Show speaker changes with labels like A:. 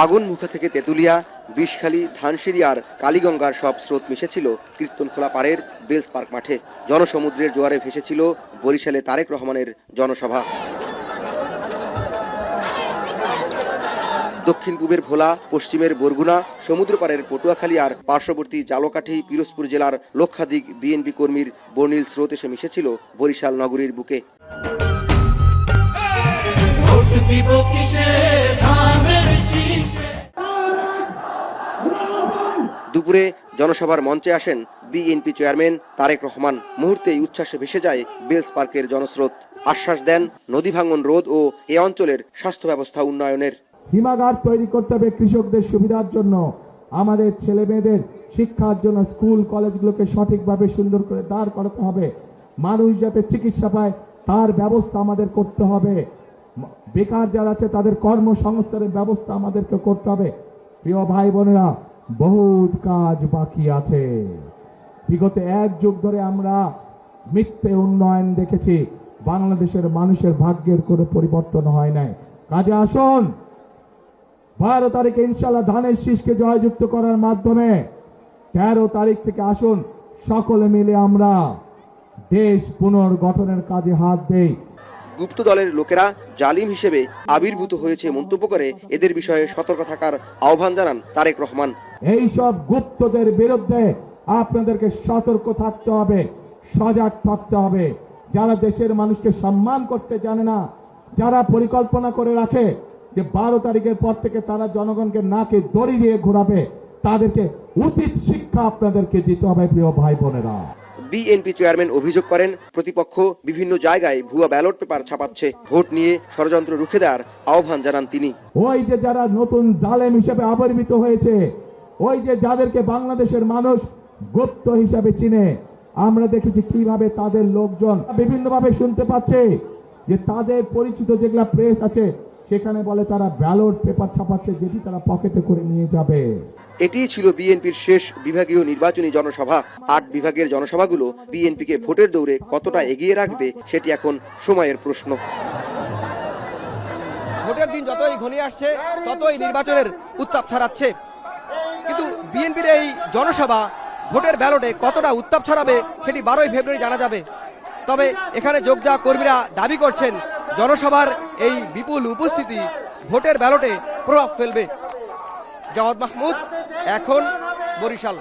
A: আগুনমুখা থেকে তেঁতুলিয়া, বিষখালী, ধানসিঁড়ি আর কালীগঙ্গার সব স্রোত মিশেছিল কীর্তনখোলা পাড়ের বেলস পার্ক মাঠে। জনসমুদ্রের জোয়ারে ভেসেছিল বরিশালে তারেক রহমানের জনসভা। দক্ষিণ পূবের ভোলা, পশ্চিমের বরগুনা, সমুদ্রপাড়ের পটুয়াখালী আর পার্শ্ববর্তী জালকাঠি, পিরোজপুর জেলার লক্ষাধিক বিএনপি কর্মীর বর্ণিল স্রোত এসে মিশেছিল বরিশাল নগরীর বুকে। দুপুরে জনসভার মঞ্চে আসেন বিএনপি চেয়ারম্যান তারেক রহমান। মুহূর্তেই উচ্ছ্বাসে ভেসে যায় বেলস পার্কের জনস্রোত। আশ্বাস দেন নদী ভাঙন রোধ ও এ অঞ্চলের স্বাস্থ্য ব্যবস্থা উন্নয়নের।
B: হিমাগার তৈরি করতে হবে কৃষকদের সুবিধার জন্য, আমাদের ছেলে মেয়েদের শিক্ষার জন্য স্কুল কলেজগুলোকে সঠিকভাবে সুন্দর করে দাঁড় করাতে হবে। মানুষ যাতে চিকিৎসা পায় তার ব্যবস্থা আমাদের করতে হবে। বেকার যারা আছে তাদের কর্মসংস্থানের ব্যবস্থা আমাদেরকে করতে হবে। প্রিয় ভাই বোনেরা, বহুত কাজ বাকি আছে। বিগত এক যুগ ধরে আমরা মিথ্যে উন্নয়ন দেখেছি, বাংলাদেশের মানুষের ভাগ্যের কোনো পরিবর্তন হয় নাই। কাজে আসুন 12 তারিখে ইনশাআল্লাহ ধানের শীষকে জয়যুক্ত করার মাধ্যমে 13 তারিখ থেকে আসুন সকলে মিলে আমরা দেশ পুনর্গঠনের কাজে হাত দেই।
A: গুপ্ত দলের লোকেরা জালিম হিসেবে আবির্ভূত হয়েছে মন্তব্য করে এদের বিষয়ে সতর্ক থাকার আহ্বান জানান তারেক রহমান।
B: এই সব গুপ্তদের বিরুদ্ধে আপনাদেরকে সতর্ক থাকতে হবে, সজাগ থাকতে হবে। যারা দেশের মানুষকে সম্মান করতে জানে না, যারা পরিকল্পনা করে রাখে যে 12 তারিখের পর থেকে তারা জনগণকে নাকে দড়ি দিয়ে ঘোরাবে, তাদেরকে উচিত শিক্ষা আপনাদেরকে দিতে হবে। প্রিয় ভাই বোনেরা,
A: বিএনপি চেয়ারম্যান অভিযোগ করেন প্রতিপক্ষ বিভিন্ন জায়গায় ভুয়া ব্যালট পেপার ছাপাচ্ছে। ভোট নিয়ে ষড়যন্ত্র রুখে দেওয়ার আহ্বান জানান তিনি।
B: ওই যে যারা নতুন জালেম হিসেবে আবির্ভূত হয়েছে, ওই যে যাদেরকে বাংলাদেশের মানুষ গুপ্ত হিসাবে চিনে, আমরা দেখেছি কিভাবে তাদের লোকজন বিভিন্নভাবে শুনতে পাচ্ছে যে তাদের পরিচিত যেগুলা প্রেস আছে সেখানে বলে তারা ব্যালট পেপার ছাপাচ্ছে, যেটি তারা পকেটে করে নিয়ে যাবে।
A: এটিই ছিল বিএনপির শেষ বিভাগীয় নির্বাচনী জনসভা। 8 বিভাগের জনসভাগুলো বিএনপিকে ভোটের দৌড়ে কতটা এগিয়ে রাখবে সেটি এখন সময়ের প্রশ্ন। ভোটের দিন যতই ঘনিয়ে আসছে ততই নির্বাচনের উত্তাপ ছড়াচ্ছে, কিন্তু বিএনপির এই জনসভা ভোটের ব্যালটে কতটা উত্তাপ ছড়াবে সেটি 12ই ফেব্রুয়ারি জানা যাবে। তবে এখানে যোগ দেওয়া কর্মীরা দাবি করছেন জনসভার এই বিপুল উপস্থিতি ভোটের ব্যালটে প্রভাব ফেলবে। জাওয়াদ মাহমুদ, এখন, বরিশাল।